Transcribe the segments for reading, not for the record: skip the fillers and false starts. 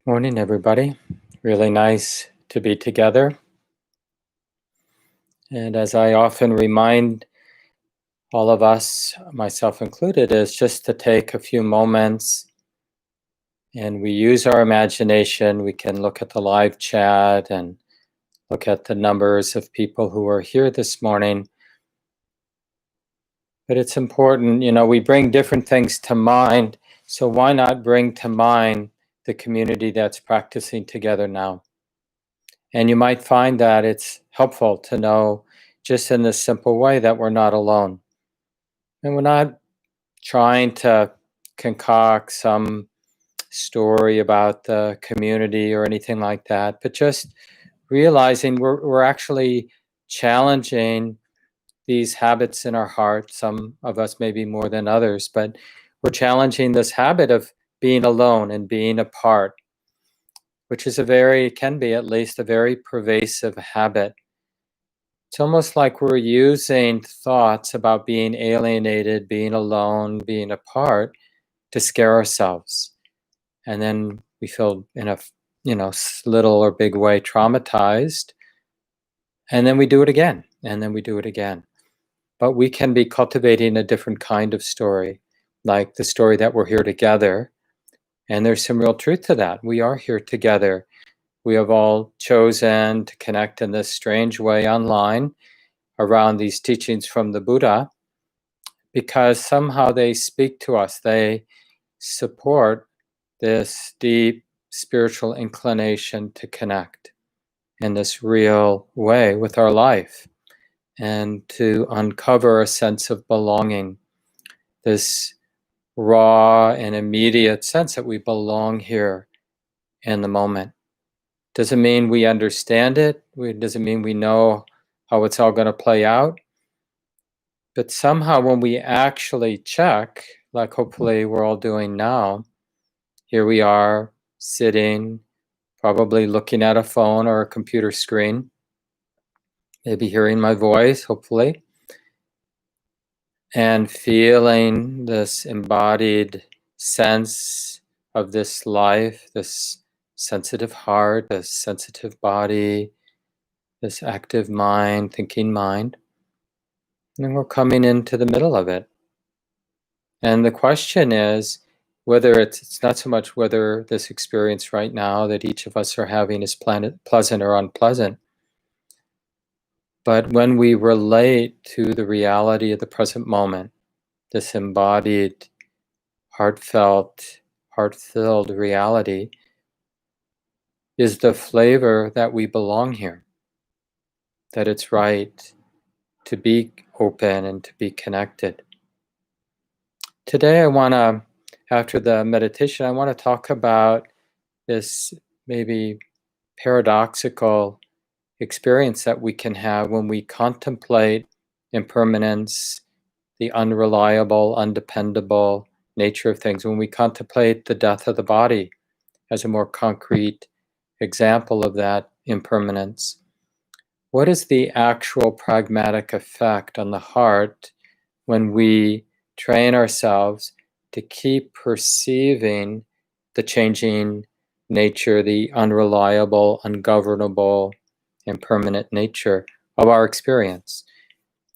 Morning, everybody. Really nice to be together. And as I often remind all of us, myself included, is just to take a few moments and we use our imagination. We can look at the live chat and look at the numbers of people who are here this morning. But it's important, we bring different things to mind. So why not bring to mind the community that's practicing together now? And you might find that it's helpful to know just in this simple way that we're not alone. And we're not trying to concoct some story about the community or anything like that, but just realizing we're actually challenging these habits in our heart. Some of us maybe more than others, but we're challenging this habit of being alone and being apart, which is can be at least a very pervasive habit. It's almost like we're using thoughts about being alienated, being alone, being apart to scare ourselves. And then we feel in a, little or big way traumatized. And then we do it again. And then we do it again. But we can be cultivating a different kind of story, like the story that we're here together. And there's some real truth to that. We are here together. We have all chosen to connect in this strange way online around these teachings from the Buddha because somehow they speak to us. They support this deep spiritual inclination to connect in this real way with our life and to uncover a sense of belonging, this raw and immediate sense that we belong here in the moment. Doesn't mean we understand it. Doesn't mean we know how it's all going to play out. But somehow when we actually check, like hopefully we're all doing now, here we are sitting, probably looking at a phone or a computer screen, maybe hearing my voice, hopefully, and feeling this embodied sense of this life, this sensitive heart, this sensitive body, this active mind, thinking mind. And then we're coming into the middle of it. And the question is whether it's not so much whether this experience right now that each of us are having is pleasant or unpleasant, but when we relate to the reality of the present moment, this embodied, heartfelt, heart-filled reality is the flavor that we belong here, that it's right to be open and to be connected. Today after the meditation, I want to talk about this maybe paradoxical experience that we can have when we contemplate impermanence, the unreliable, undependable nature of things, when we contemplate the death of the body as a more concrete example of that impermanence. What is the actual pragmatic effect on the heart when we train ourselves to keep perceiving the changing nature, the unreliable, ungovernable, impermanent nature of our experience?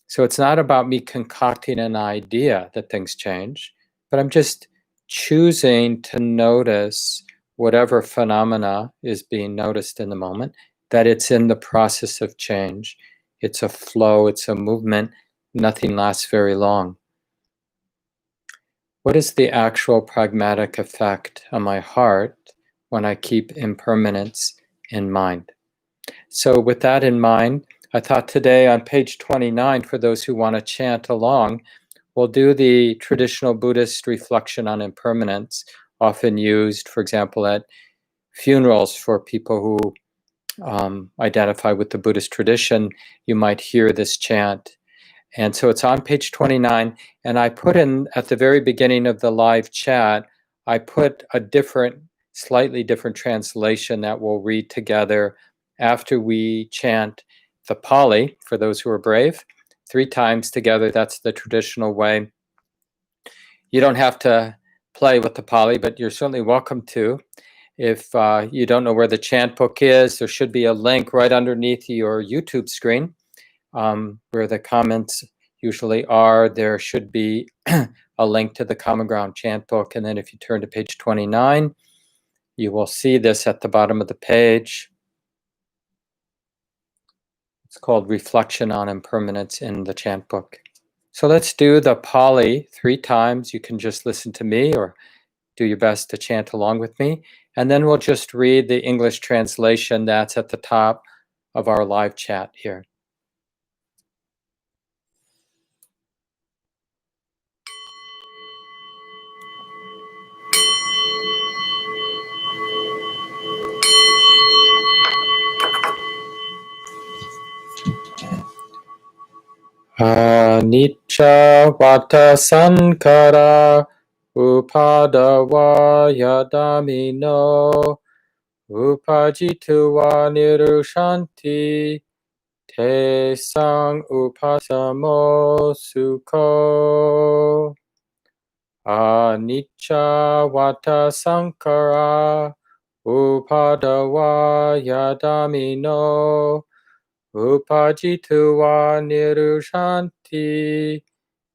So it's not about me concocting an idea that things change, but I'm just choosing to notice whatever phenomena is being noticed in the moment, that it's in the process of change. It's a flow, it's a movement, nothing lasts very long. What is the actual pragmatic effect on my heart when I keep impermanence in mind? So with that in mind, I thought today on page 29, for those who want to chant along, we'll do the traditional Buddhist reflection on impermanence, often used, for example, at funerals for people who identify with the Buddhist tradition. You might hear this chant. And so it's on page 29, and I put in, at the very beginning of the live chat, I put a slightly different translation that we'll read together after we chant the Pali, for those who are brave, 3 times together. That's the traditional way. You don't have to play with the Pali, but you're certainly welcome to. If you don't know where the chant book is, there should be a link right underneath your YouTube screen where the comments usually are. There should be a link to the Common Ground chant book. And then if you turn to page 29, you will see this at the bottom of the page. It's called Reflection on Impermanence in the chant book. So let's do the Pali 3 times. You can just listen to me or do your best to chant along with me. And then we'll just read the English translation that's at the top of our live chat here. Anicca vata sankara upadavaya damino upajituva nirushanti te sang upasamo sukho. Anicca vata sankara upadavaya damino upajituva nirushanti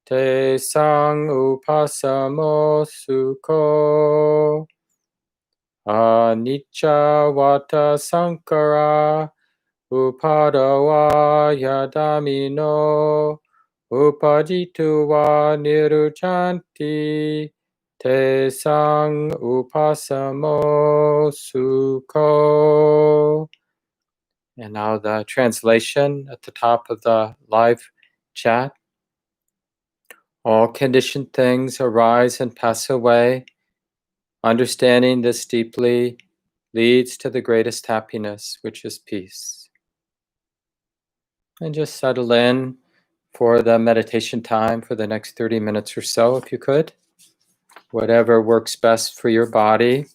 te sang upasamo sukho. Anicca vata sankara upadavaya damino upajituva nirushanti te sang upasamo sukho. And now the translation at the top of the live chat. All conditioned things arise and pass away. Understanding this deeply leads to the greatest happiness, which is peace. And just settle in for the meditation time for the next 30 minutes or so, if you could. Whatever works best for your body.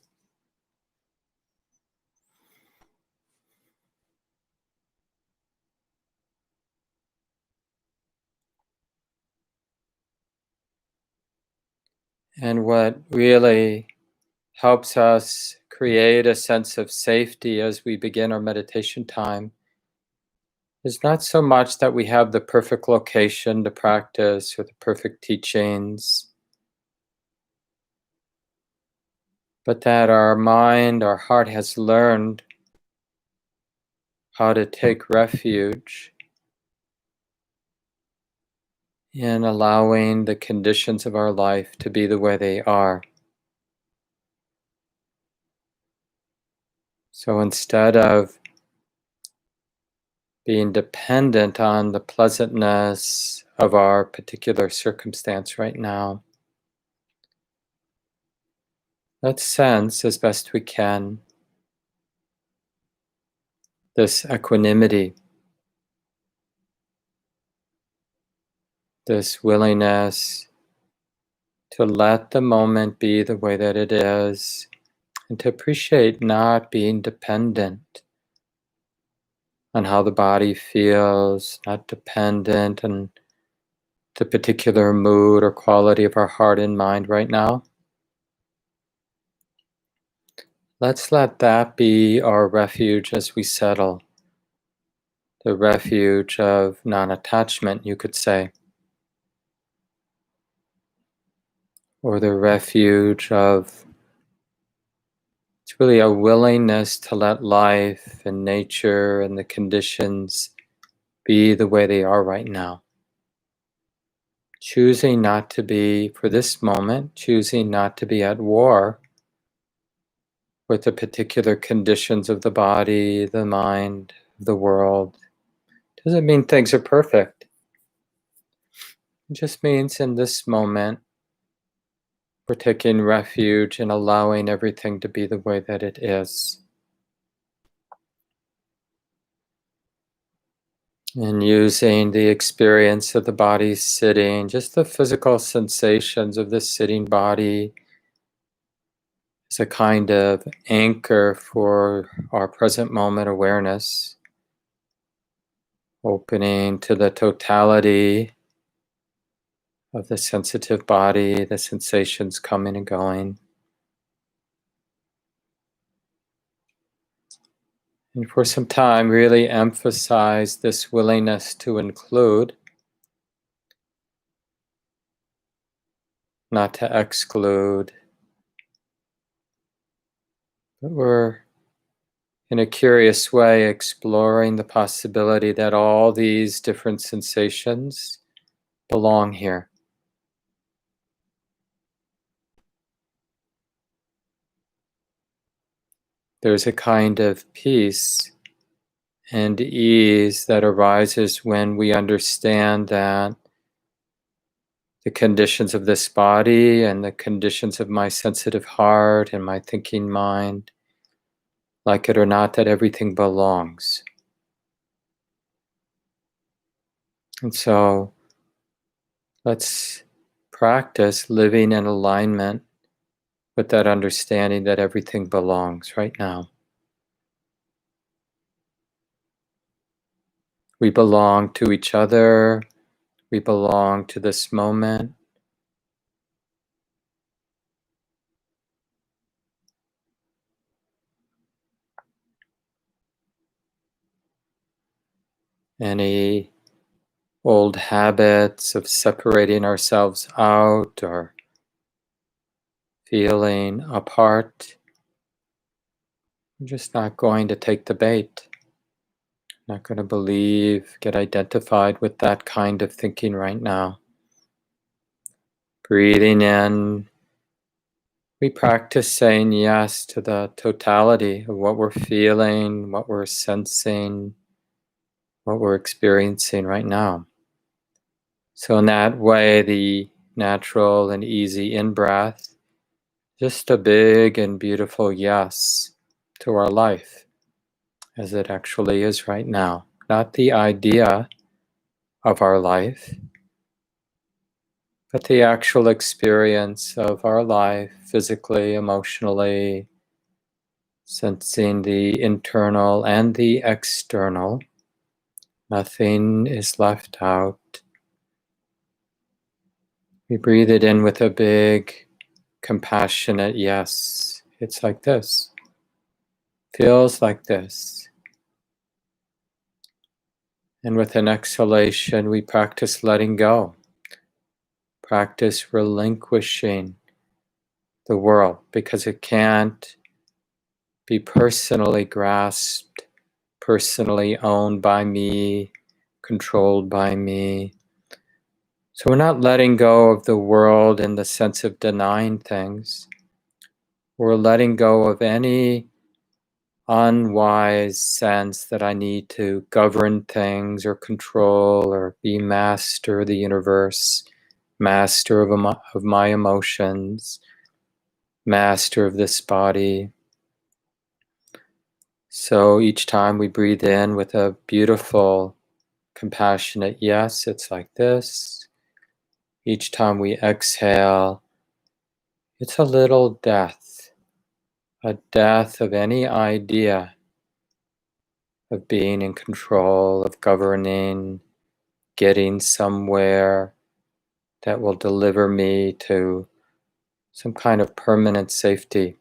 And what really helps us create a sense of safety as we begin our meditation time is not so much that we have the perfect location to practice or the perfect teachings, but that our mind, our heart has learned how to take refuge in allowing the conditions of our life to be the way they are. So instead of being dependent on the pleasantness of our particular circumstance right now, let's sense as best we can this equanimity, this willingness to let the moment be the way that it is, and to appreciate not being dependent on how the body feels, not dependent on the particular mood or quality of our heart and mind right now. Let's let that be our refuge as we settle. The refuge of non-attachment, you could say. Or the refuge of, it's really a willingness to let life and nature and the conditions be the way they are right now. Choosing not to be, for this moment, choosing not to be at war with the particular conditions of the body, the mind, the world. Doesn't mean things are perfect. It just means in this moment, we're taking refuge in allowing everything to be the way that it is. And using the experience of the body sitting, just the physical sensations of the sitting body as a kind of anchor for our present moment awareness, opening to the totality of the sensitive body, the sensations coming and going. And for some time, really emphasize this willingness to include, not to exclude, but we're in a curious way exploring the possibility that all these different sensations belong here. There's a kind of peace and ease that arises when we understand that the conditions of this body and the conditions of my sensitive heart and my thinking mind, like it or not, that everything belongs. And so let's practice living in alignment with that understanding that everything belongs right now. We belong to each other. We belong to this moment. Any old habits of separating ourselves out or feeling apart, I'm just not going to take the bait. Not going to get identified with that kind of thinking right now. Breathing in, we practice saying yes to the totality of what we're feeling, what we're sensing, what we're experiencing right now. So in that way, the natural and easy in-breath, just a big and beautiful yes to our life as it actually is right now. Not the idea of our life, but the actual experience of our life, physically, emotionally, sensing the internal and the external. Nothing is left out. We breathe it in with a big, compassionate yes. It's like this. Feels like this. And with an exhalation, we practice letting go. Practice relinquishing the world because it can't be personally grasped, personally owned by me, controlled by me. So we're not letting go of the world in the sense of denying things. We're letting go of any unwise sense that I need to govern things or control or be master of the universe, master of my emotions, master of this body. So each time we breathe in with a beautiful, compassionate yes, it's like this. Each time we exhale, it's a little death, a death of any idea of being in control, of governing, getting somewhere that will deliver me to some kind of permanent safety.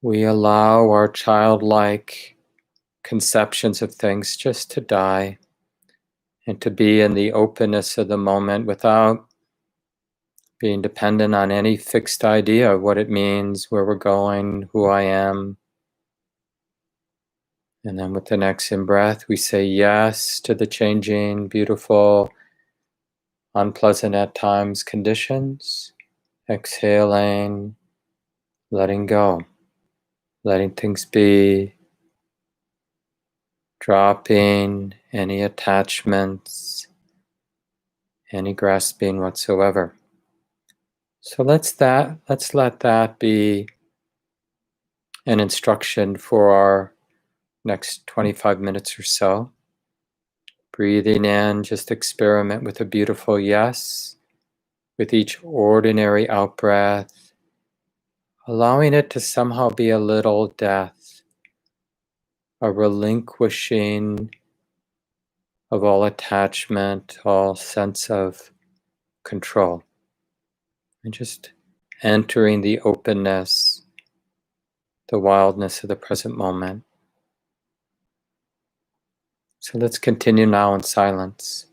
We allow our childlike conceptions of things just to die and to be in the openness of the moment without being dependent on any fixed idea of what it means, where we're going, who I am. And then with the next in-breath, we say yes to the changing, beautiful, unpleasant at times conditions. Exhaling, letting go, letting things be, dropping any attachments, any grasping whatsoever. So let's let that be an instruction for our next 25 minutes or so. Breathing in, just experiment with a beautiful yes, with each ordinary out-breath, allowing it to somehow be a little death, a relinquishing of all attachment, all sense of control. And just entering the openness, the wildness of the present moment. So let's continue now in silence.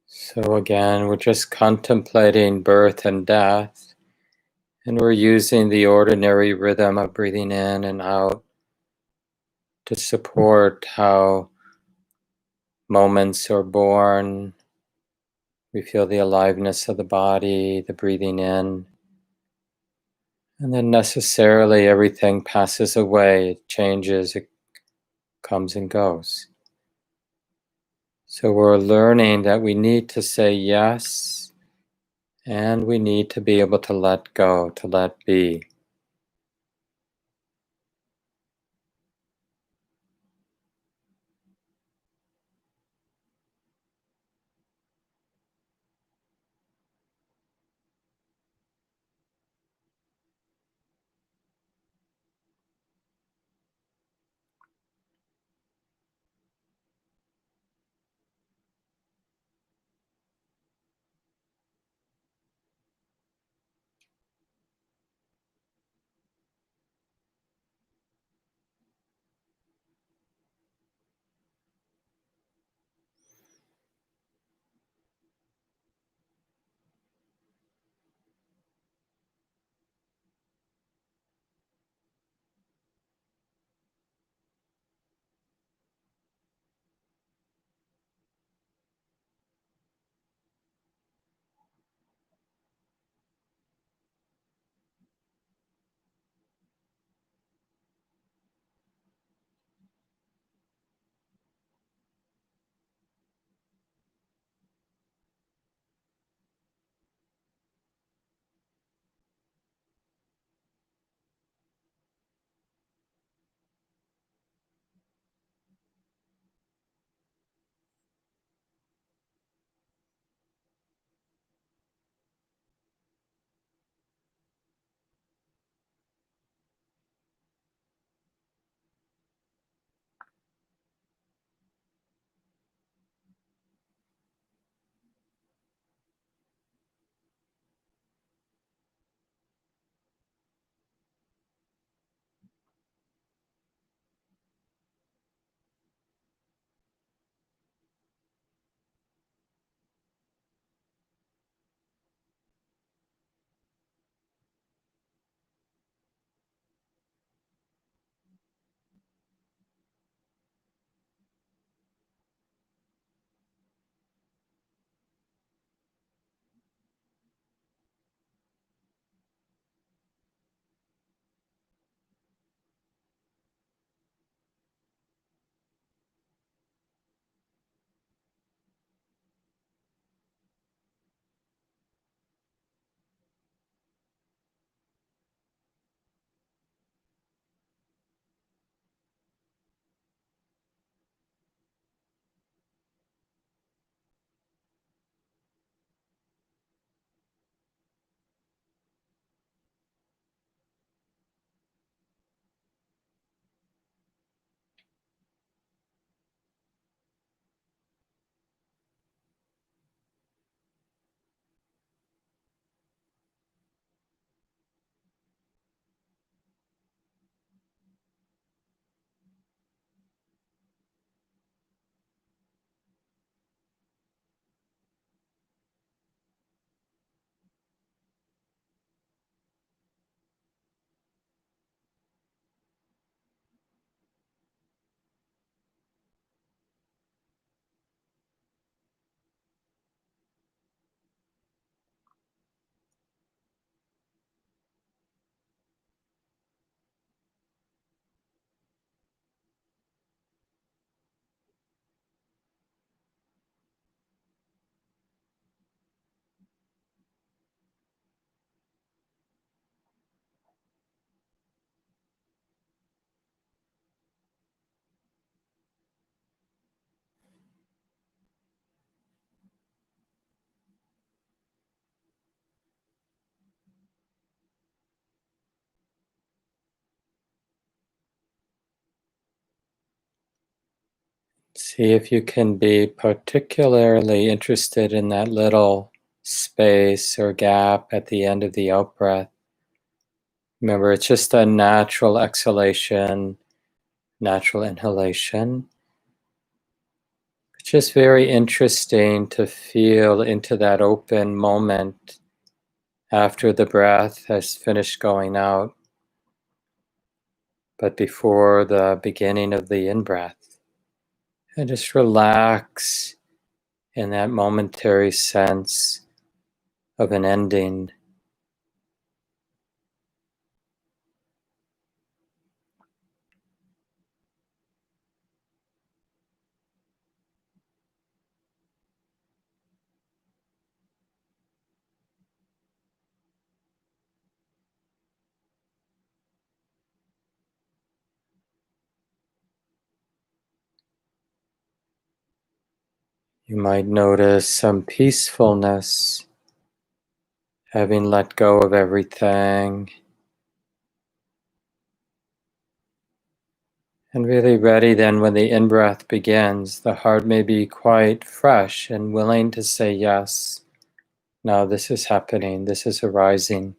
So again, we're just contemplating birth and death, and we're using the ordinary rhythm of breathing in and out to support how moments are born. We feel the aliveness of the body, the breathing in, and then necessarily everything passes away, it changes, it comes and goes. So we're learning that we need to say yes, and we need to be able to let go, to let be. See if you can be particularly interested in that little space or gap at the end of the out breath. Remember, it's just a natural exhalation, natural inhalation. But just very interesting to feel into that open moment after the breath has finished going out, but before the beginning of the in-breath. And just relax in that momentary sense of an ending. You might notice some peacefulness, having let go of everything, and really ready then when the in-breath begins. The heart may be quite fresh and willing to say yes. Now this is happening, this is arising.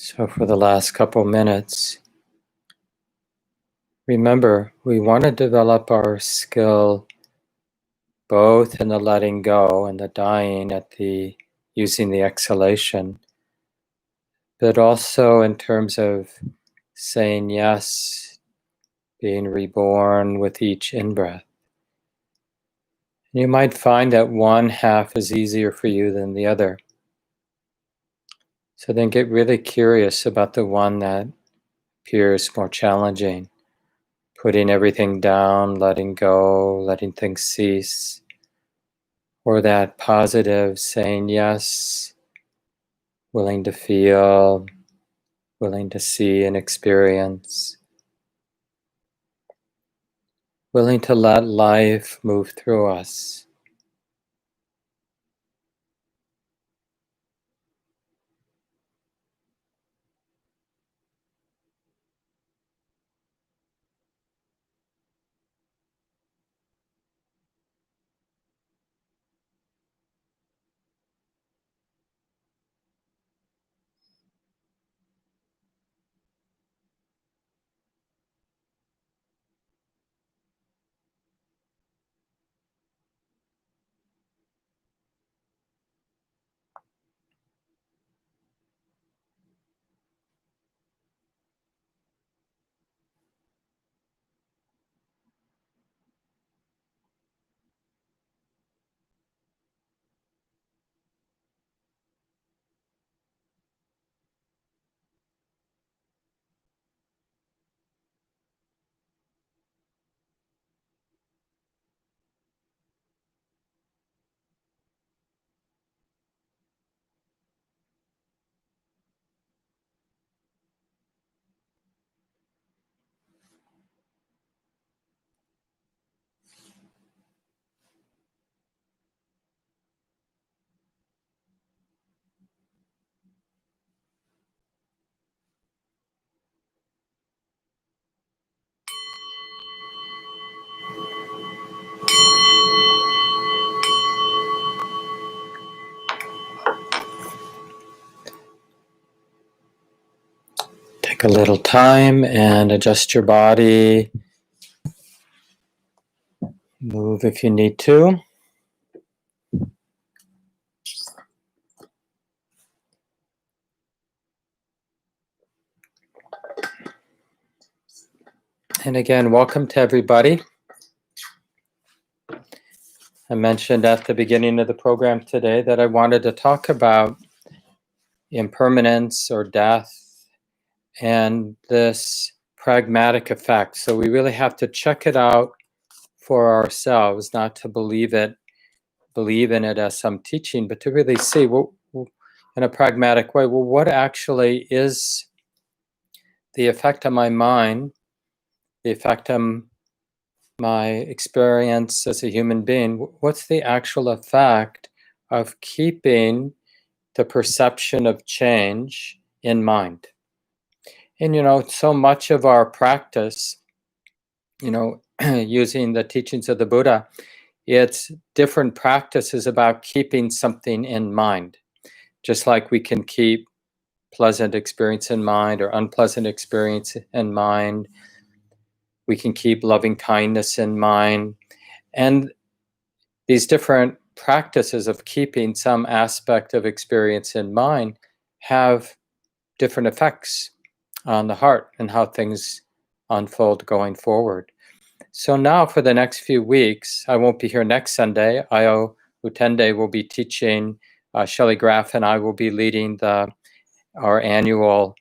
So for the last couple minutes, remember, we want to develop our skill both in the letting go and the dying at the using the exhalation, but also in terms of saying yes, being reborn with each in-breath. You might find that one half is easier for you than the other. So then get really curious about the one that appears more challenging. Putting everything down, letting go, letting things cease. Or that positive, saying yes, willing to feel, willing to see and experience. Willing to let life move through us. Take a little time and adjust your body. Move if you need to. And again, welcome to everybody. I mentioned at the beginning of the program today that I wanted to talk about impermanence or death and this pragmatic effect. So we really have to check it out for ourselves, not to believe in it as some teaching, but to really see in a pragmatic way, well, what actually is the effect on my mind, the effect on my experience as a human being? What's the actual effect of keeping the perception of change in mind? And so much of our practice, using the teachings of the Buddha, it's different practices about keeping something in mind. Just like we can keep pleasant experience in mind or unpleasant experience in mind, we can keep loving kindness in mind. And these different practices of keeping some aspect of experience in mind have different effects on the heart and how things unfold going forward. So now for the next few weeks, I won't be here next Sunday. Io Utende will be teaching. Shelley Graff and I will be leading our annual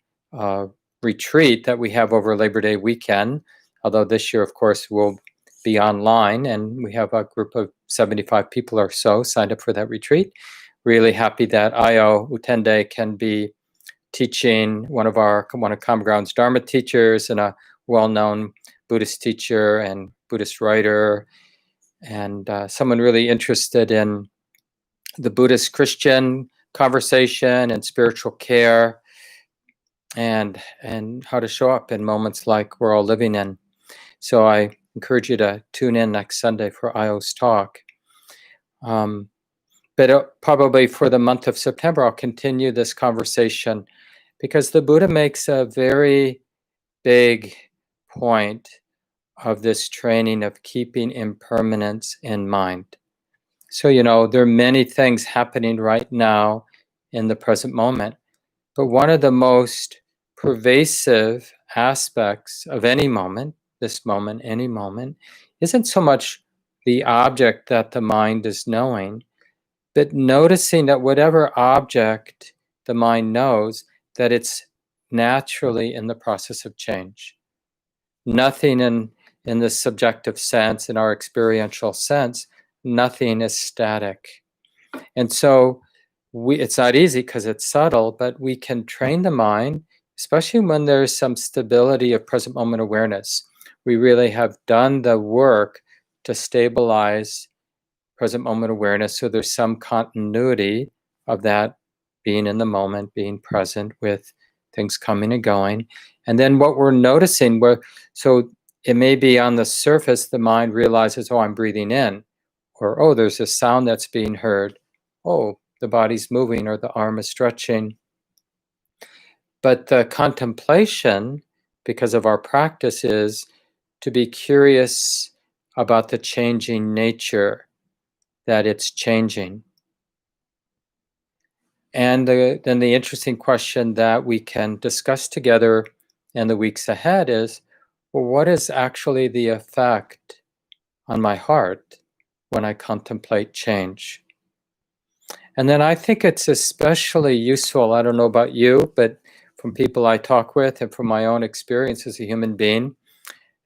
retreat that we have over Labor Day weekend. Although this year, of course, we'll be online, and we have a group of 75 people or so signed up for that retreat. Really happy that Io Utende can be teaching one of Common Ground's Dharma teachers and a well-known Buddhist teacher and Buddhist writer, and someone really interested in the Buddhist Christian conversation and spiritual care and how to show up in moments like we're all living in. So I encourage you to tune in next Sunday for Io's talk. But probably for the month of September, I'll continue this conversation because the Buddha makes a very big point of this training of keeping impermanence in mind. So, there are many things happening right now in the present moment, but one of the most pervasive aspects of any moment, this moment, any moment, isn't so much the object that the mind is knowing, but noticing that whatever object the mind knows, that it's naturally in the process of change. Nothing in the subjective sense, in our experiential sense, nothing is static. And so it's not easy because it's subtle, but we can train the mind, especially when there's some stability of present moment awareness. We really have done the work to stabilize present moment awareness, so there's some continuity of that being in the moment, being present with things coming and going. And then what we're noticing, so it may be on the surface, the mind realizes, oh, I'm breathing in, or oh, there's a sound that's being heard, oh, the body's moving, or the arm is stretching. But the contemplation, because of our practice, is to be curious about the changing nature, that it's changing. And then the interesting question that we can discuss together in the weeks ahead is, well, what is actually the effect on my heart when I contemplate change? And then I think it's especially useful, I don't know about you, but from people I talk with and from my own experience as a human being,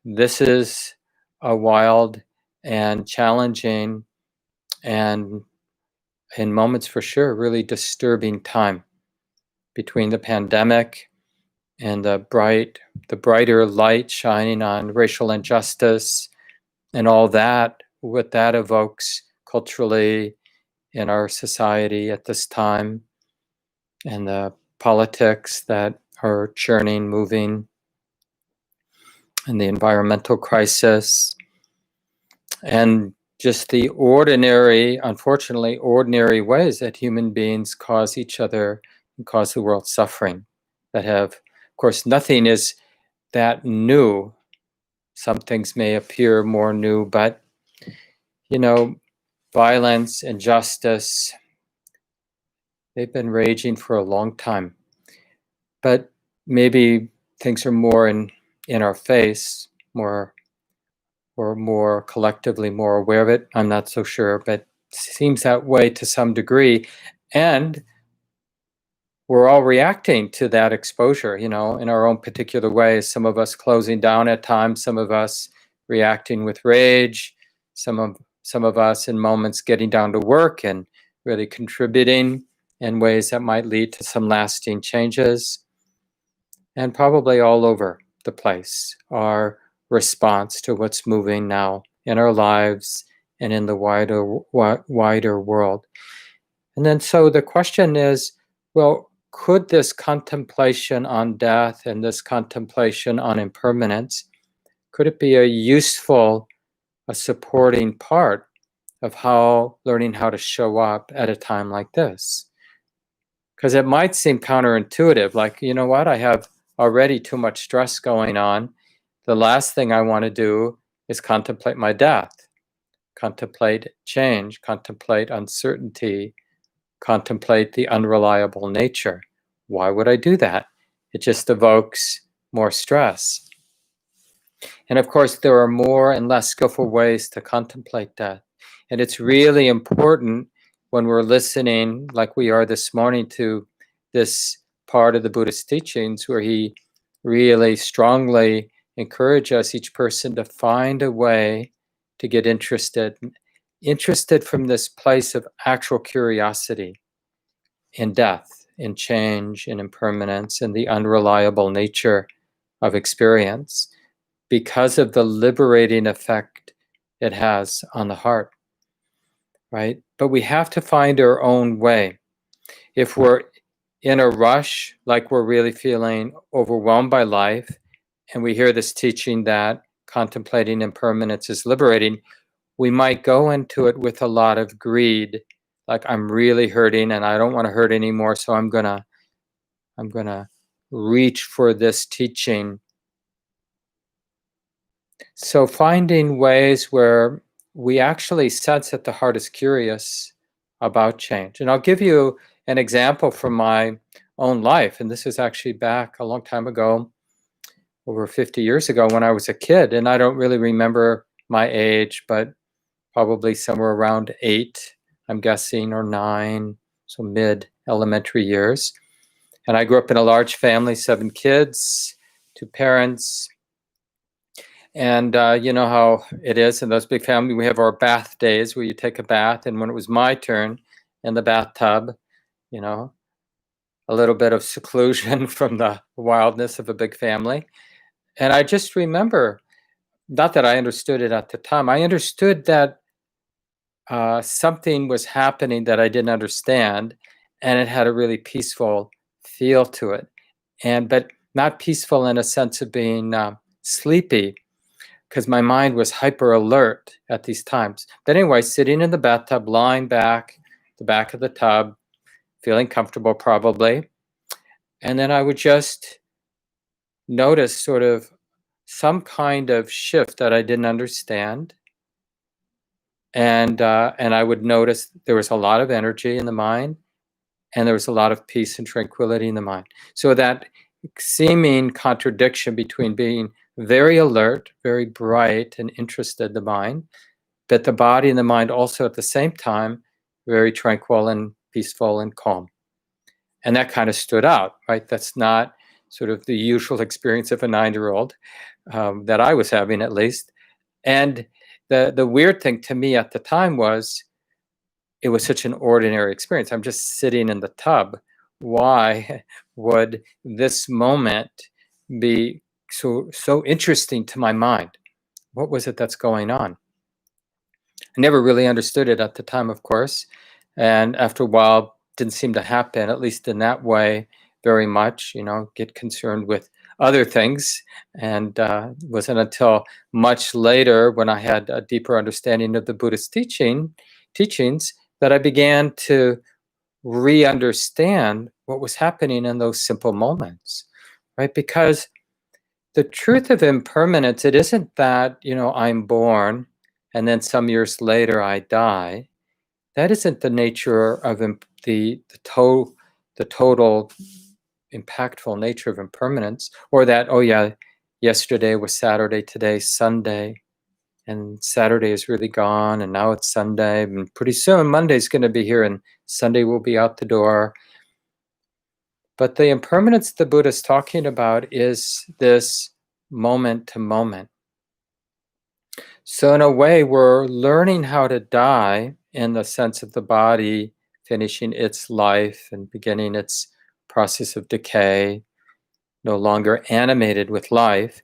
this is a wild and challenging and, in moments for sure, really disturbing time between the pandemic and the brighter light shining on racial injustice and all that, what that evokes culturally in our society at this time, and the politics that are churning, moving, and the environmental crisis, and just the ordinary, unfortunately, ordinary ways that human beings cause each other and cause the world suffering that have, of course, nothing is that new. Some things may appear more new, but, violence, injustice, they've been raging for a long time. But maybe things are more in our face, more or more collectively more aware of it. I'm not so sure, but seems that way to some degree. And we're all reacting to that exposure, in our own particular ways. Some of us closing down at times, some of us reacting with rage, some of us in moments getting down to work and really contributing in ways that might lead to some lasting changes. And probably all over the place, our response to what's moving now in our lives and in the wider world. And then so the question is, well, could this contemplation on death and this contemplation on impermanence, could it be a supporting part of learning how to show up at a time like this? Because it might seem counterintuitive, like, you know what, I have already too much stress going on. The last thing I want to do is contemplate my death, contemplate change, contemplate uncertainty, contemplate the unreliable nature. Why would I do that? It just evokes more stress. And of course, there are more and less skillful ways to contemplate death. And it's really important when we're listening, like we are this morning, to this part of the Buddhist teachings where he really strongly encourages us, each person, to find a way to get interested from this place of actual curiosity in death, in change, in impermanence, and the unreliable nature of experience, because of the liberating effect it has on the heart, right? But we have to find our own way. If we're in a rush, like we're really feeling overwhelmed by life, and we hear this teaching that contemplating impermanence is liberating, we might go into it with a lot of greed, like I'm really hurting and I don't want to hurt anymore, so I'm gonna reach for this teaching. So finding ways where we actually sense that the heart is curious about change. And I'll give you an example from my own life. And this is actually back a long time ago, over 50 years ago when I was a kid. And I don't really remember my age, but probably somewhere around 8, I'm guessing, or 9, so mid-elementary years. And I grew up in a large family, 7 kids, 2 parents. And you know how it is in those big families. We have our bath days where you take a bath. And when it was my turn in the bathtub, you know, a little bit of seclusion from the wildness of a big family. And I just remember, not that I understood it at the time, I understood that something was happening that I didn't understand, and it had a really peaceful feel to it. But not peaceful in a sense of being sleepy, because my mind was hyper alert at these times. But anyway, sitting in the bathtub, lying back, the back of the tub, feeling comfortable probably. And then I would just notice sort of some kind of shift that I didn't understand. And I would notice there was a lot of energy in the mind, and there was a lot of peace and tranquility in the mind. So that seeming contradiction between being very alert, very bright and interested, the mind, but the body and the mind also at the same time very tranquil and peaceful and calm. And that kind of stood out, right? That's not sort of the usual experience of a 9-year-old that I was having, at least. And the weird thing to me at the time was it was such an ordinary experience. I'm just sitting in the tub. Why would this moment be so interesting to my mind? What was it that's going on? I never really understood it at the time, of course. And after a while, didn't seem to happen, at least in that way, very much, get concerned with other things. And it wasn't until much later, when I had a deeper understanding of the Buddhist teachings, that I began to re-understand what was happening in those simple moments, right? Because the truth of impermanence, it isn't that, I'm born and then some years later I die. That isn't the nature of the total impactful nature of impermanence, or that, oh yeah, yesterday was Saturday, today's Sunday, and Saturday is really gone, and now it's Sunday, and pretty soon Monday's going to be here, and Sunday will be out the door. But the impermanence the Buddha is talking about is this moment to moment. So in a way, we're learning how to die in the sense of the body finishing its life and beginning its process of decay, no longer animated with life.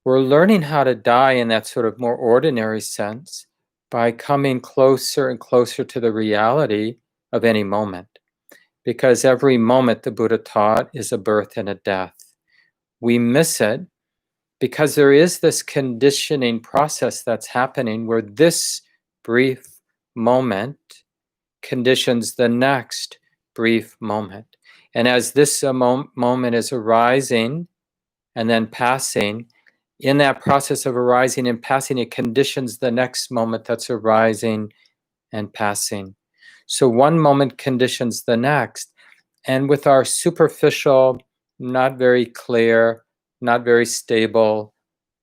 We're learning how to die in that sort of more ordinary sense by coming closer and closer to the reality of any moment. Because every moment, the Buddha taught, is a birth and a death. We miss it because there is this conditioning process that's happening where this brief moment conditions the next brief moment. And as this moment is arising and then passing, in that process of arising and passing, it conditions the next moment that's arising and passing. So one moment conditions the next. And with our superficial, not very clear, not very stable,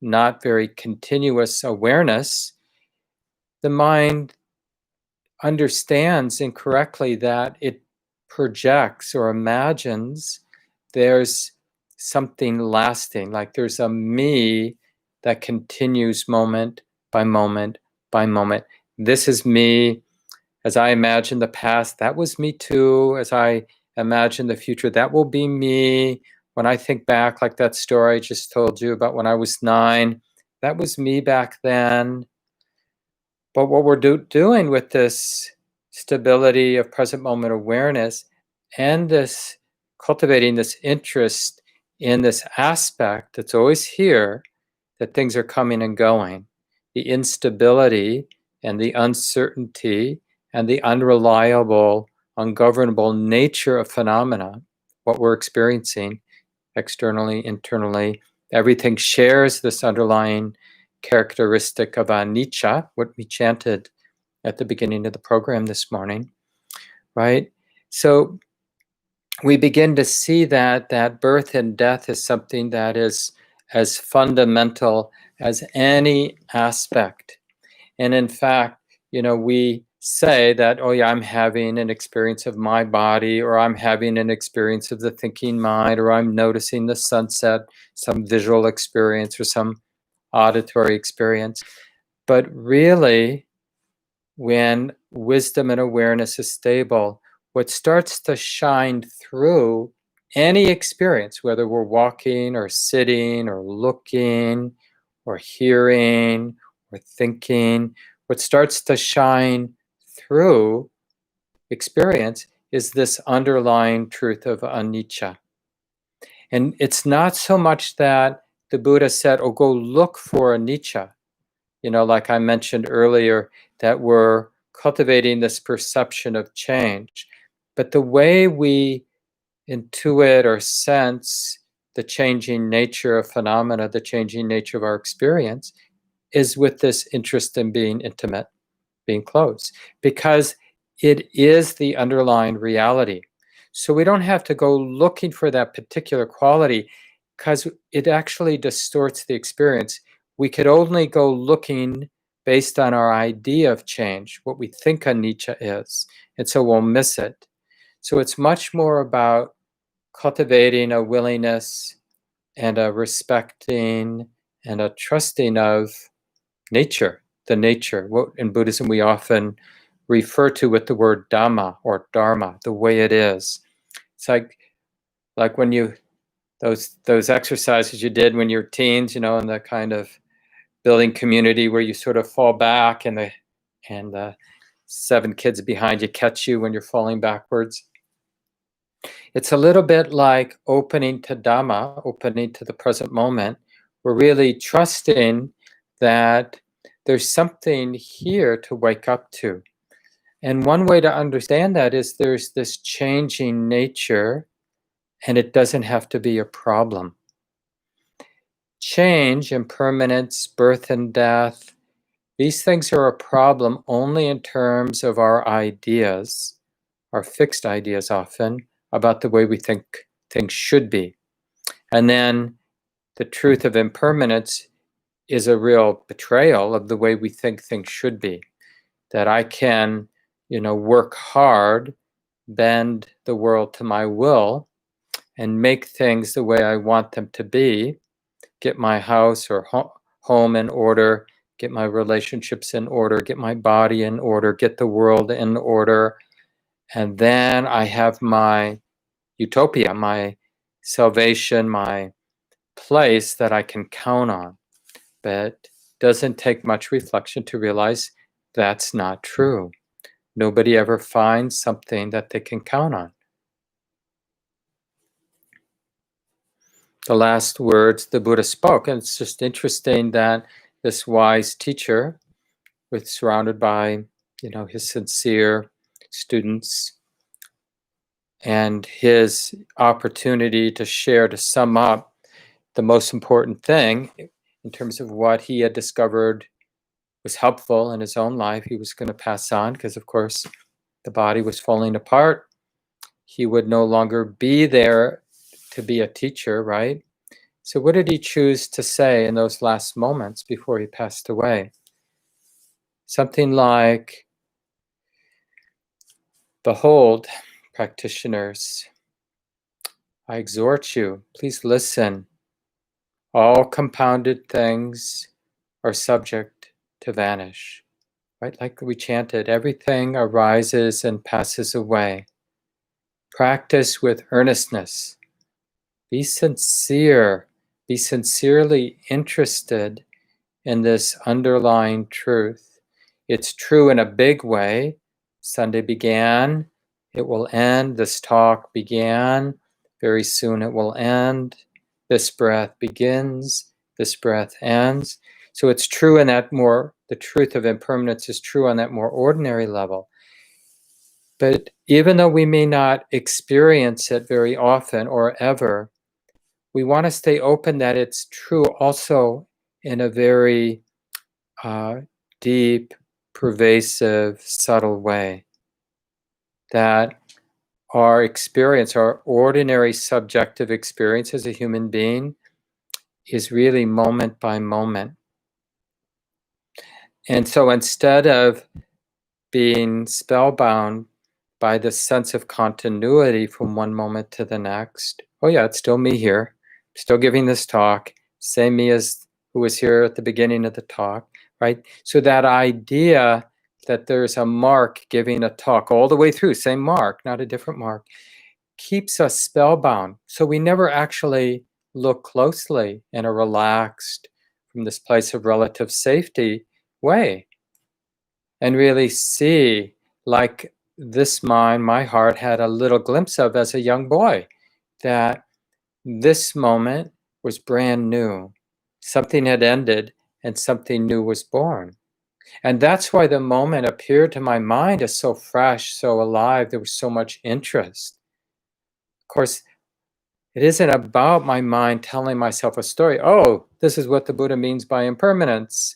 not very continuous awareness, the mind understands incorrectly that it projects or imagines there's something lasting, like there's a me that continues moment by moment by moment. This is me. As I imagine the past, that was me too. As I imagine the future, that will be me. When I think back, like that story I just told you about when I was 9, that was me back then. But what we're doing with this stability of present moment awareness and this cultivating this interest in this aspect that's always here, that things are coming and going, the instability and the uncertainty and the unreliable, ungovernable nature of phenomena, what we're experiencing, externally, internally. Everything shares this underlying characteristic of anicca, what we chanted at the beginning of the program this morning, right? So we begin to see that birth and death is something that is as fundamental as any aspect. And in fact, we say that, oh yeah, I'm having an experience of my body, or I'm having an experience of the thinking mind, or I'm noticing the sunset, some visual experience or some auditory experience. But really, when wisdom and awareness is stable, what starts to shine through any experience, whether we're walking or sitting or looking or hearing or thinking, what starts to shine through experience is this underlying truth of anicca. And it's not so much that the Buddha said, oh, go look for anicca. Like I mentioned earlier, that we're cultivating this perception of change. But the way we intuit or sense the changing nature of phenomena, the changing nature of our experience, is with this interest in being intimate, being close, because it is the underlying reality. So we don't have to go looking for that particular quality, because it actually distorts the experience. We could only go looking based on our idea of change, what we think anicca is, and so we'll miss it. So it's much more about cultivating a willingness and a respecting and a trusting of nature, the nature. What in Buddhism we often refer to with the word Dhamma or Dharma, the way it is. It's like when you those exercises you did when you're teens, in the kind of building community where you sort of fall back and the 7 kids behind you catch you when you're falling backwards. It's a little bit like opening to Dhamma, opening to the present moment. We're really trusting that there's something here to wake up to. And one way to understand that is there's this changing nature, and it doesn't have to be a problem. Change, impermanence, birth and death, these things are a problem only in terms of our ideas, our fixed ideas often, about the way we think things should be. And then the truth of impermanence is a real betrayal of the way we think things should be. That I can, work hard, bend the world to my will, and make things the way I want them to be, get my house or home in order, get my relationships in order, get my body in order, get the world in order, and then I have my utopia, my salvation, my place that I can count on. But doesn't take much reflection to realize that's not true. Nobody ever finds something that they can count on. The last words the Buddha spoke, and it's just interesting that this wise teacher, surrounded by, his sincere students, and his opportunity to share, to sum up the most important thing in terms of what he had discovered was helpful in his own life, he was going to pass on, because of course the body was falling apart. He would no longer be there to be a teacher, right? So what did he choose to say in those last moments before he passed away? Something like, "Behold, practitioners, I exhort you, please listen. All compounded things are subject to vanish." Right? Like we chanted, everything arises and passes away. Practice with earnestness. Be sincere. Be sincerely interested in this underlying truth. It's true in a big way. Sunday began, it will end. This talk began, very soon it will end. This breath begins, this breath ends. So it's true in that the truth of impermanence is true on that more ordinary level. But even though we may not experience it very often or ever, we want to stay open that it's true also in a very deep, pervasive, subtle way. That our experience, our ordinary subjective experience as a human being, is really moment by moment. And so instead of being spellbound by the sense of continuity from one moment to the next, oh yeah, it's still me here, still giving this talk, same me as who was here at the beginning of the talk, right? So that idea that there's a mark giving a talk all the way through, same mark, not a different mark, keeps us spellbound. So we never actually look closely in a relaxed, from this place of relative safety way, and really see, like this mind, my heart had a little glimpse of as a young boy, that this moment was brand new. Something had ended and something new was born. And that's why the moment appeared to my mind as so fresh, so alive. There was so much interest. Of course, it isn't about my mind telling myself a story. Oh, this is what the Buddha means by impermanence.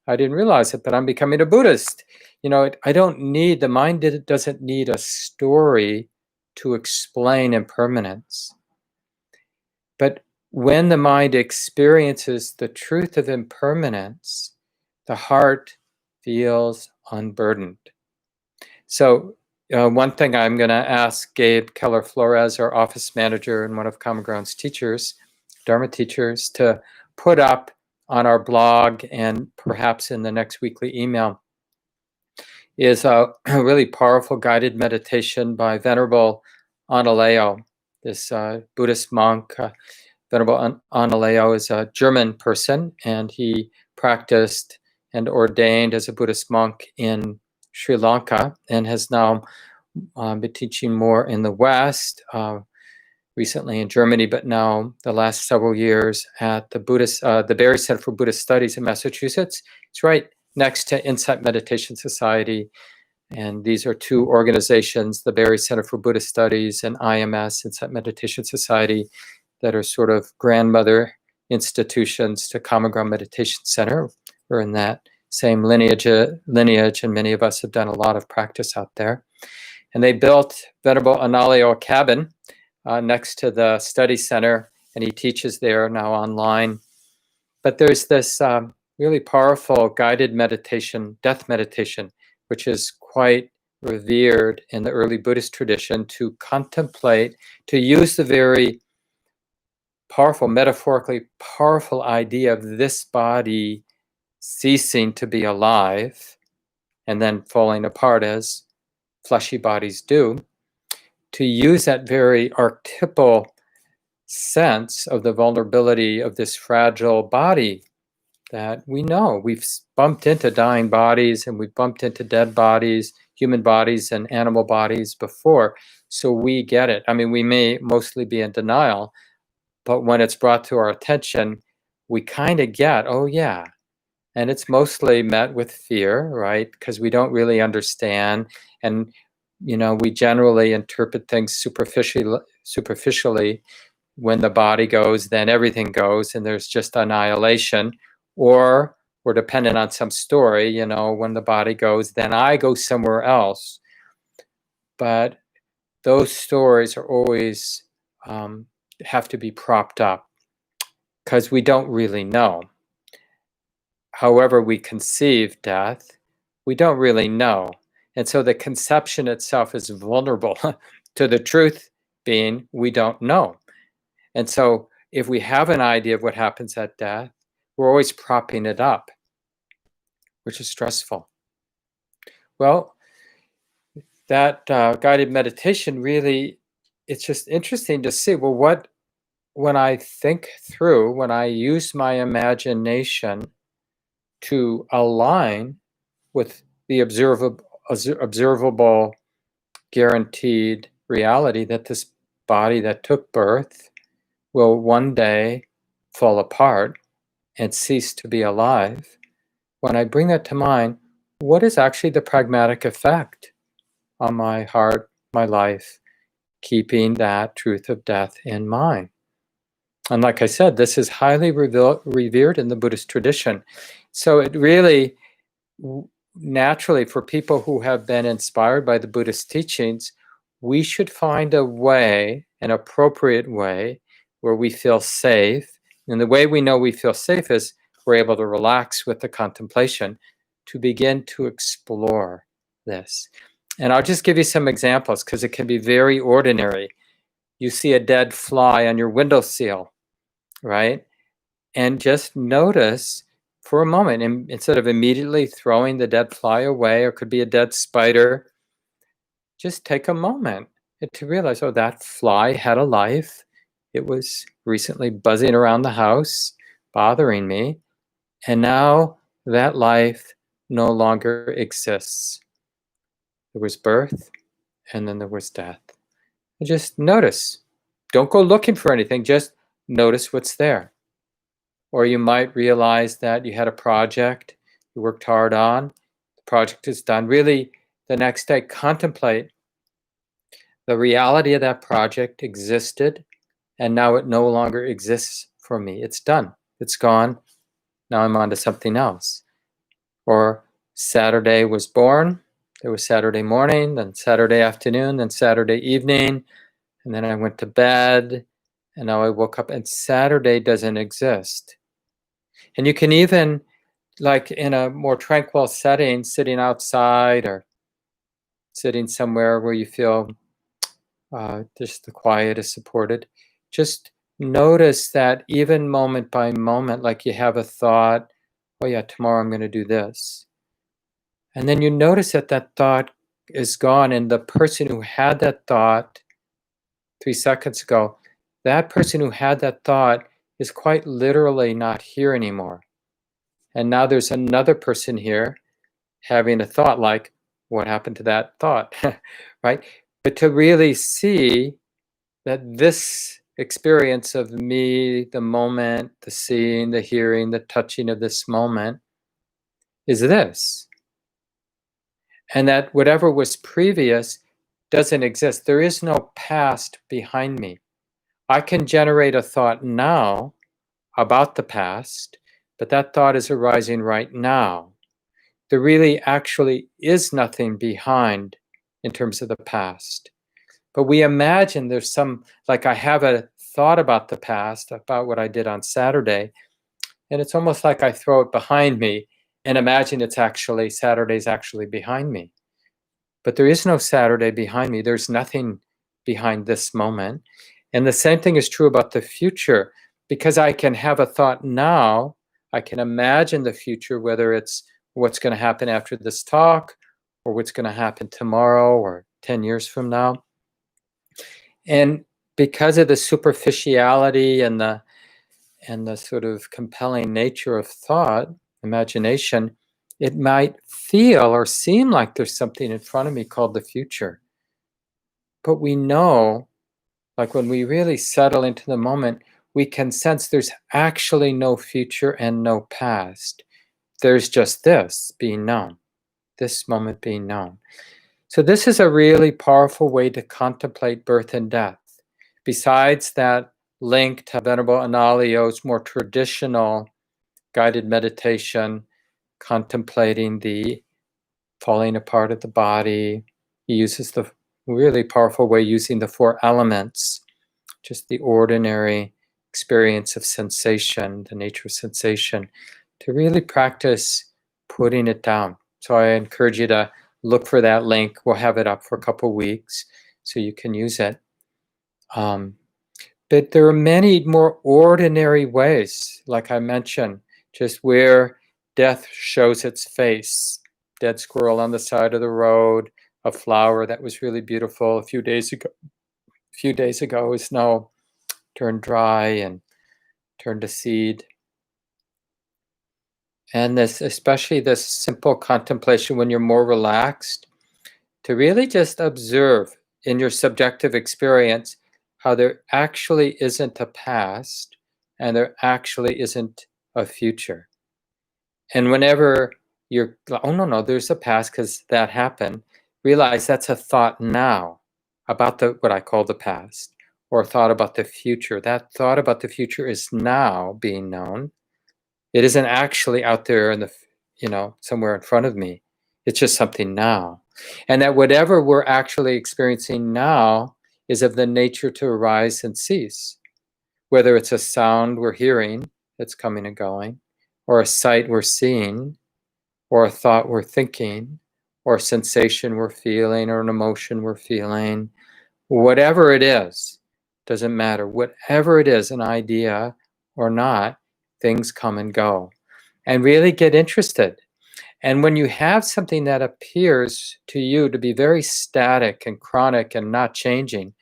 I didn't realize it, but I'm becoming a Buddhist. I don't need, the mind doesn't need a story to explain impermanence. But when the mind experiences the truth of impermanence, the heart feels unburdened. So one thing I'm going to ask Gabe Keller-Flores, our office manager and one of Common Ground's teachers, Dharma teachers, to put up on our blog and perhaps in the next weekly email is a really powerful guided meditation by Venerable Analayo, this Buddhist monk. Venerable Analayo is a German person, and he practiced and ordained as a Buddhist monk in Sri Lanka and has now been teaching more in the West, recently in Germany, but now the last several years at the Barry Center for Buddhist Studies in Massachusetts. It's right next to Insight Meditation Society. And these are two organizations, the Barry Center for Buddhist Studies and IMS, Insight Meditation Society, that are sort of grandmother institutions to Common Ground Meditation Center. We're in that same lineage, and many of us have done a lot of practice out there. And they built Venerable Analayo a cabin next to the study center, and he teaches there now online. But there's this really powerful guided meditation, death meditation, which is quite revered in the early Buddhist tradition, to contemplate, to use the very powerful, metaphorically powerful idea of this body ceasing to be alive and then falling apart as fleshy bodies do, to use that very archetypal sense of the vulnerability of this fragile body that we know. We've bumped into dying bodies and we've bumped into dead bodies, human bodies and animal bodies before, so we get it. I mean, we may mostly be in denial, but when it's brought to our attention, we kind of get, oh yeah. And it's mostly met with fear, right? Because we don't really understand. And, we generally interpret things superficially. When the body goes, then everything goes, and there's just annihilation. Or we're dependent on some story, when the body goes, then I go somewhere else. But those stories are always have to be propped up because we don't really know. However we conceive death, we don't really know. And so the conception itself is vulnerable to the truth being we don't know. And so if we have an idea of what happens at death, we're always propping it up, which is stressful. Well, that guided meditation really, it's just interesting to see, well, when I think through, when I use my imagination to align with the observable, guaranteed reality that this body that took birth will one day fall apart and cease to be alive, when I bring that to mind, what is actually the pragmatic effect on my heart, my life, keeping that truth of death in mind? And like I said, this is highly revered in the Buddhist tradition. So it really, naturally, for people who have been inspired by the Buddhist teachings, we should find a way, an appropriate way, where we feel safe. And the way we know we feel safe is we're able to relax with the contemplation to begin to explore this. And I'll just give you some examples because it can be very ordinary. You see a dead fly on your windowsill, right? And just notice for a moment, instead of immediately throwing the dead fly away, or could be a dead spider, just take a moment to realize, oh, that fly had a life. It was recently buzzing around the house, bothering me. And now that life no longer exists. There was birth, and then there was death. And just notice. Don't go looking for anything. Just notice what's there. Or you might realize that you had a project you worked hard on. The project is done. Really, the next day, contemplate the reality of that project existed, and now it no longer exists for me. It's done. It's gone. Now I'm on to something else. Or Saturday was born. There was Saturday morning, then Saturday afternoon, then Saturday evening, and then I went to bed, and now I woke up, and Saturday doesn't exist. And you can even, like in a more tranquil setting, sitting outside or sitting somewhere where you feel just the quiet is supported, just notice that even moment by moment, like you have a thought, oh yeah, tomorrow I'm going to do this. And then you notice that that thought is gone, and the person who had that thought 3 seconds ago, that person who had that thought is quite literally not here anymore. And now there's another person here having a thought like, what happened to that thought? Right? But to really see that this experience of me, the moment, the seeing, the hearing, the touching of this moment is this. And that whatever was previous doesn't exist. There is no past behind me. I can generate a thought now about the past, but that thought is arising right now. There really actually is nothing behind in terms of the past. But we imagine there's some, like I have a thought about the past, about what I did on Saturday, and it's almost like I throw it behind me and imagine it's actually, Saturday's actually behind me. But there is no Saturday behind me. There's nothing behind this moment. And the same thing is true about the future. Because I can have a thought now, I can imagine the future, whether it's what's going to happen after this talk, or what's going to happen tomorrow or 10 years from now. And because of the superficiality and the sort of compelling nature of thought, imagination, it might feel or seem like there's something in front of me called the future. But we know, like when we really settle into the moment, we can sense there's actually no future and no past. There's just this being known, this moment being known. So this is a really powerful way to contemplate birth and death. Besides that link to Venerable Analayo's more traditional guided meditation, contemplating the falling apart of the body, he uses the really powerful way using the 4 elements, just the ordinary experience of sensation, the nature of sensation, to really practice putting it down. So I encourage you to look for that link. We'll have it up for a couple weeks so you can use it. But there are many more ordinary ways, like I mentioned, just where death shows its face. Dead squirrel on the side of the road, a flower that was really beautiful a few days ago is now turned dry and turned to seed. And this, especially this simple contemplation when you're more relaxed, to really just observe in your subjective experience how there actually isn't a past and there actually isn't a future. And whenever you're, oh no, there's a past because that happened, realize that's a thought now about what I call the past, or thought about the future. That thought about the future is now being known. It isn't actually out there in the, somewhere in front of me. It's just something now. And that whatever we're actually experiencing now is of the nature to arise and cease. Whether it's a sound we're hearing that's coming and going, or a sight we're seeing, or a thought we're thinking, or a sensation we're feeling, or an emotion we're feeling, whatever it is, doesn't matter. Whatever it is, an idea or not, things come and go. And really get interested. And when you have something that appears to you to be very static and chronic and not changing,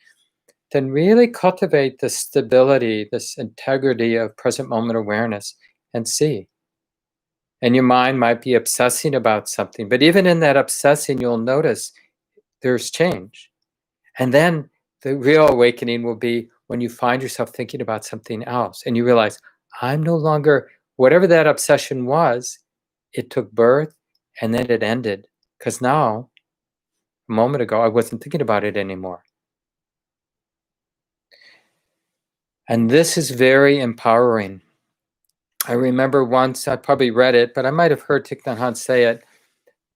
then really cultivate this stability, this integrity of present moment awareness and see. And your mind might be obsessing about something, but even in that obsessing, you'll notice there's change. And then the real awakening will be when you find yourself thinking about something else and you realize, I'm no longer, whatever that obsession was, it took birth and then it ended. Because now, a moment ago, I wasn't thinking about it anymore. And this is very empowering. I remember once, I probably read it, but I might have heard Thich Nhat Hanh say it,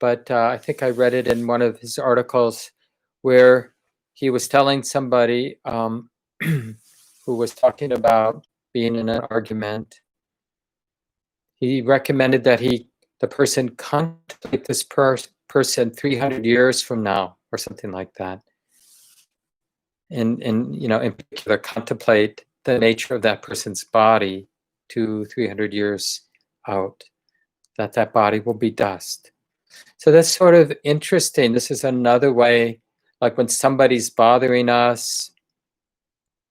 but I think I read it in one of his articles where he was telling somebody who was talking about being in an argument. He recommended that the person contemplate this person 300 years from now, or something like that. And in particular, contemplate the nature of that person's body 200-300 years out, that body will be dust. So that's sort of interesting. This is another way, like when somebody's bothering us,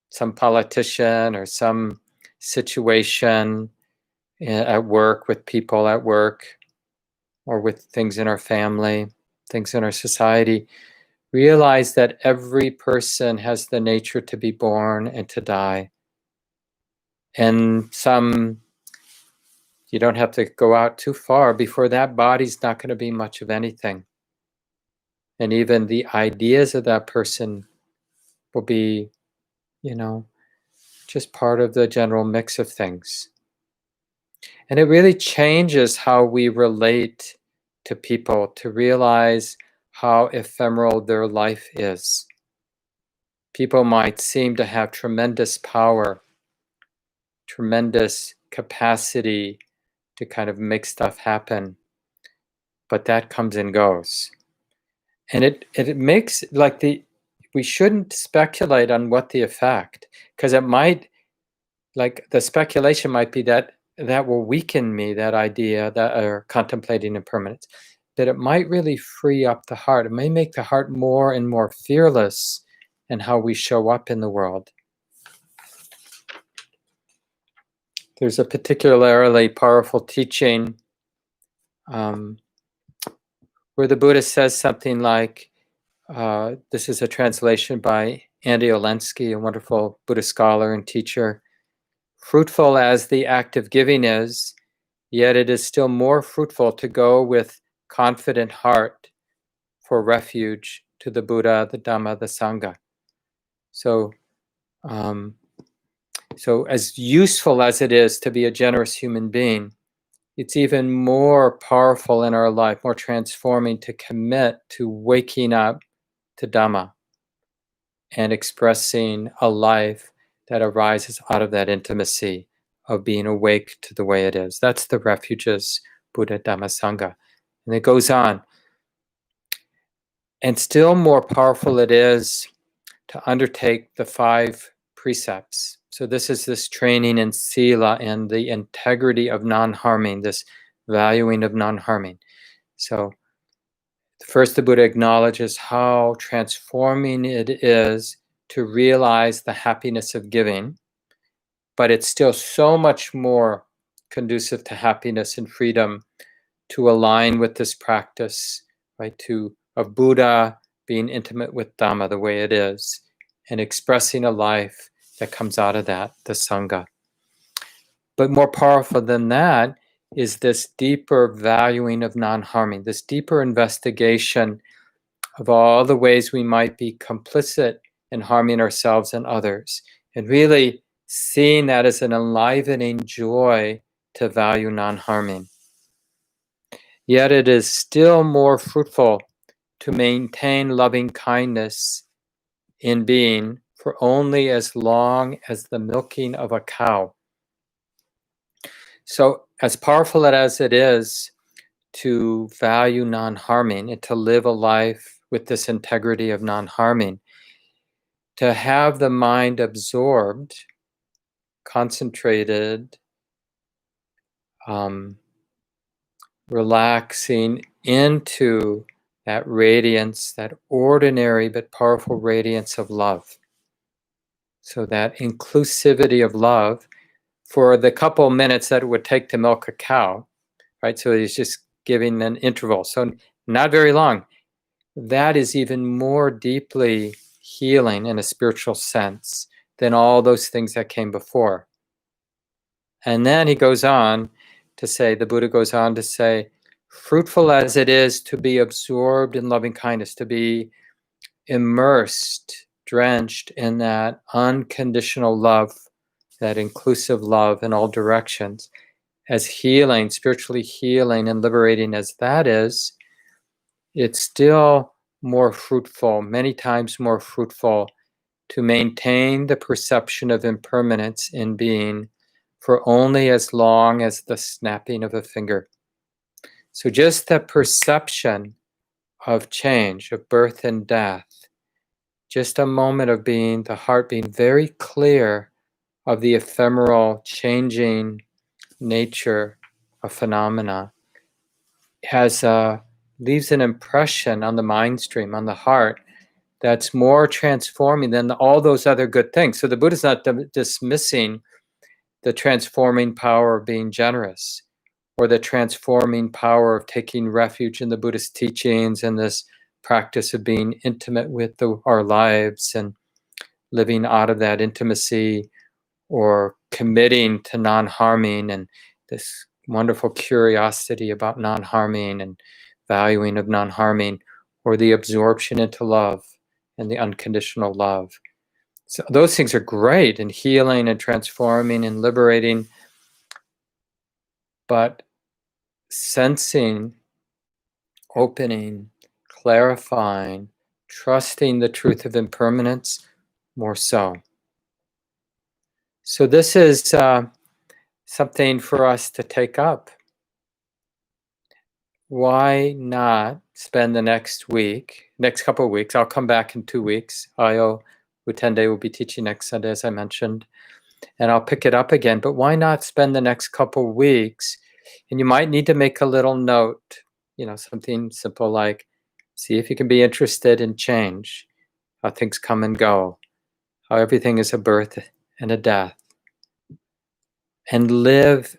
some politician or some situation at work, with people at work, or with things in our family, things in our society, realize that every person has the nature to be born and to die. And you don't have to go out too far before that body's not going to be much of anything. And even the ideas of that person will be, just part of the general mix of things. And it really changes how we relate to people, to realize how ephemeral their life is. People might seem to have tremendous power, tremendous capacity to kind of make stuff happen, but that comes and goes. And it makes we shouldn't speculate on what the effect, because it might, like the speculation might be that will weaken me, that idea, that or contemplating impermanence, that it might really free up the heart. It may make the heart more and more fearless in how we show up in the world. There's a particularly powerful teaching where the Buddha says something like, this is a translation by Andy Olensky, a wonderful Buddhist scholar and teacher. Fruitful as the act of giving is, yet it is still more fruitful to go with confident heart for refuge to the Buddha, the Dhamma, the Sangha. So as useful as it is to be a generous human being, it's even more powerful in our life, more transforming to commit to waking up to Dhamma and expressing a life that arises out of that intimacy of being awake to the way it is. That's the refuges, Buddha, Dhamma, Sangha. And it goes on. And still more powerful it is to undertake the 5 precepts. So this is this training in sila and the integrity of non-harming, this valuing of non-harming. So first, the Buddha acknowledges how transforming it is to realize the happiness of giving, but it's still so much more conducive to happiness and freedom to align with this practice, right? Of Buddha being intimate with Dhamma the way it is, and expressing a life that comes out of that, the Sangha. But more powerful than that is this deeper valuing of non-harming, this deeper investigation of all the ways we might be complicit and harming ourselves and others, and really seeing that as an enlivening joy to value non-harming. Yet it is still more fruitful to maintain loving kindness in being for only as long as the milking of a cow. So, as powerful as it is to value non-harming and to live a life with this integrity of non-harming, to have the mind absorbed, concentrated, relaxing into that radiance, that ordinary but powerful radiance of love. So that inclusivity of love for the couple minutes that it would take to milk a cow, right? So he's just giving an interval. So not very long. That is even more deeply healing in a spiritual sense than all those things that came before. And then he goes on to say, the Buddha goes on to say, fruitful as it is to be absorbed in loving kindness, to be immersed, drenched in that unconditional love, that inclusive love in all directions, as healing, spiritually healing and liberating as that is, it's still more fruitful, many times more fruitful, to maintain the perception of impermanence in being for only as long as the snapping of a finger. So just the perception of change, of birth and death, just a moment of being, the heart being very clear of the ephemeral, changing nature of phenomena, leaves an impression on the mind stream, on the heart, that's more transforming than all those other good things. So the Buddha's not dismissing the transforming power of being generous, or the transforming power of taking refuge in the Buddhist teachings and this practice of being intimate with our lives and living out of that intimacy, or committing to non-harming and this wonderful curiosity about non-harming and valuing of non-harming, or the absorption into love and the unconditional love. So those things are great and healing and transforming and liberating, but sensing, opening, clarifying, trusting the truth of impermanence, more so. So this is something for us to take up. Why not spend the next couple of weeks, I'll come back in 2 weeks. Ayo Utende will be teaching next Sunday, as I mentioned, and I'll pick it up again. But why not spend the next couple of weeks? And you might need to make a little note, something simple like, see if you can be interested in change, how things come and go, how everything is a birth and a death. And live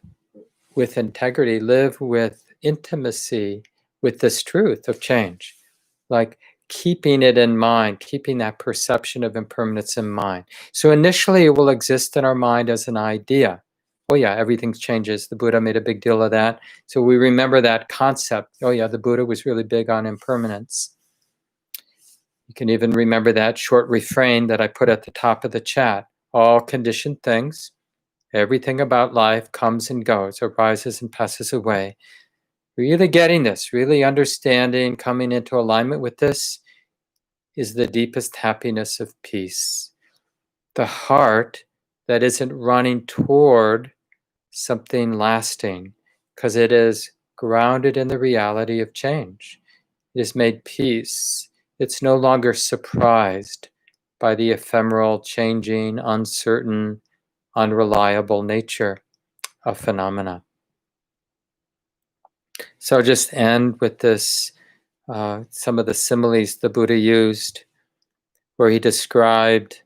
with integrity, live with intimacy with this truth of change, like keeping it in mind, keeping that perception of impermanence in mind. So initially it will exist in our mind as an idea. Oh yeah, everything changes. The Buddha made a big deal of that. So we remember that concept. Oh yeah, the Buddha was really big on impermanence. You can even remember that short refrain that I put at the top of the chat. All conditioned things, everything about life comes and goes, arises and passes away. Really getting this, really understanding, coming into alignment with this is the deepest happiness of peace. The heart that isn't running toward something lasting because it is grounded in the reality of change. It is made peace. It's no longer surprised by the ephemeral, changing, uncertain, unreliable nature of phenomena. So I'll just end with this, some of the similes the Buddha used, where he described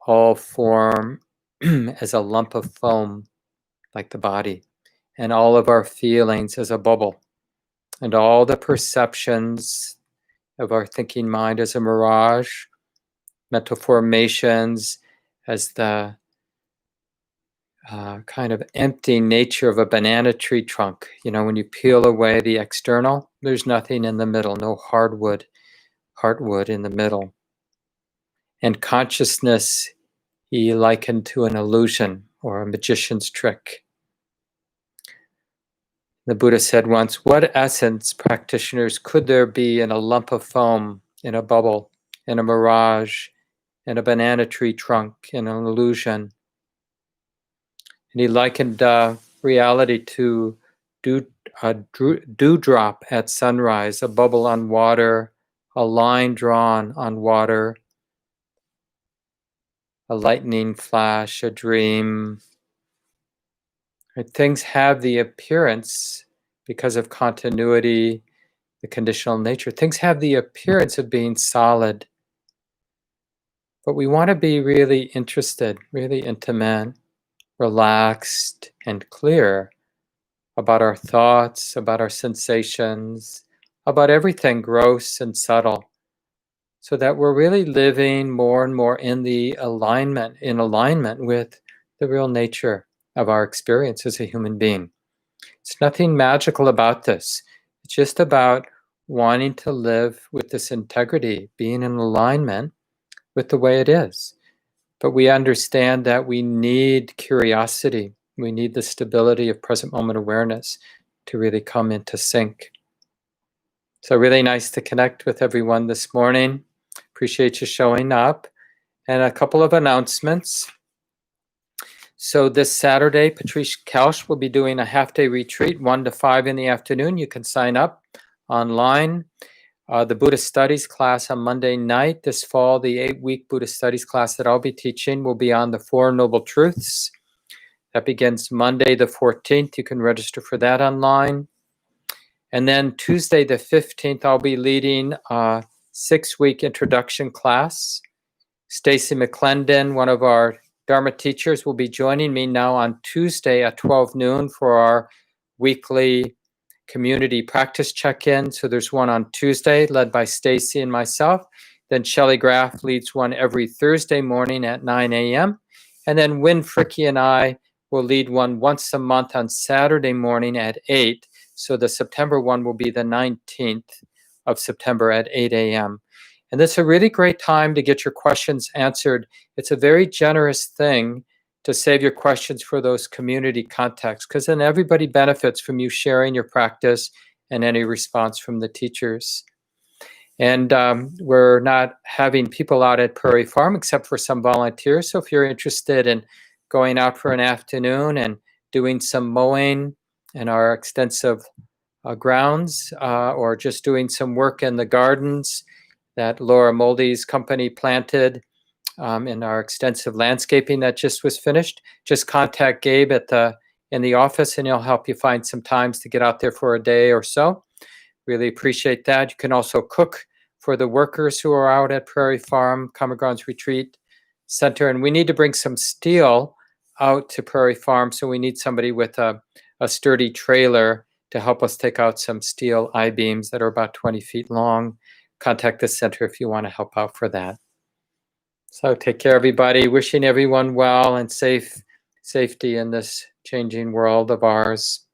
all form as a lump of foam, like the body, and all of our feelings as a bubble, and all the perceptions of our thinking mind as a mirage, mental formations as the kind of empty nature of a banana tree trunk. When you peel away the external, there's nothing in the middle, no heartwood in the middle. And consciousness he likened to an illusion or a magician's trick. The Buddha said once, "What essence, practitioners, could there be in a lump of foam, in a bubble, in a mirage, in a banana tree trunk, in an illusion?" And he likened reality to a dewdrop at sunrise, a bubble on water, a line drawn on water, a lightning flash, a dream. Right? Things have the appearance, because of continuity, the conditional nature, things have the appearance of being solid. But we want to be really interested, really intimate, relaxed, and clear about our thoughts, about our sensations, about everything gross and subtle, so that we're really living more and more in alignment with the real nature of our experience as a human being. It's nothing magical about this. It's just about wanting to live with this integrity, being in alignment with the way it is. But we understand that we need curiosity. We need the stability of present moment awareness to really come into sync. So really nice to connect with everyone this morning. Appreciate you showing up. And a couple of announcements. So this Saturday, Patrice Kelsch will be doing a half-day retreat, 1 to 5 in the afternoon. You can sign up online. The Buddhist Studies class on Monday night this fall, the 8-week Buddhist Studies class that I'll be teaching will be on the Four Noble Truths. That begins Monday the 14th. You can register for that online. And then Tuesday the 15th, I'll be leading a 6-week introduction class. Stacy McClendon, one of our Dharma teachers, will be joining me now on Tuesday at 12 noon for our weekly community practice check-in. So there's one on Tuesday led by Stacy and myself. Then Shelley Graff leads one every Thursday morning at 9 a.m. And then Wynn Fricky and I will lead one once a month on Saturday morning at 8. So the September one will be the 19th of September at 8 a.m. And this is a really great time to get your questions answered. It's a very generous thing to save your questions for those community contexts, because then everybody benefits from you sharing your practice and any response from the teachers. And we're not having people out at Prairie Farm except for some volunteers. So if you're interested in going out for an afternoon and doing some mowing in our extensive grounds, or just doing some work in the gardens that Laura Moldy's company planted, in our extensive landscaping that just was finished, just contact Gabe in the office and he'll help you find some times to get out there for a day or so. Really appreciate that. You can also cook for the workers who are out at Prairie Farm, Common Grounds Retreat Center. And we need to bring some steel out to Prairie Farm, so we need somebody with a sturdy trailer to help us take out some steel I-beams that are about 20 feet long. Contact the center if you want to help out for that. So take care, everybody. Wishing everyone well and safety in this changing world of ours.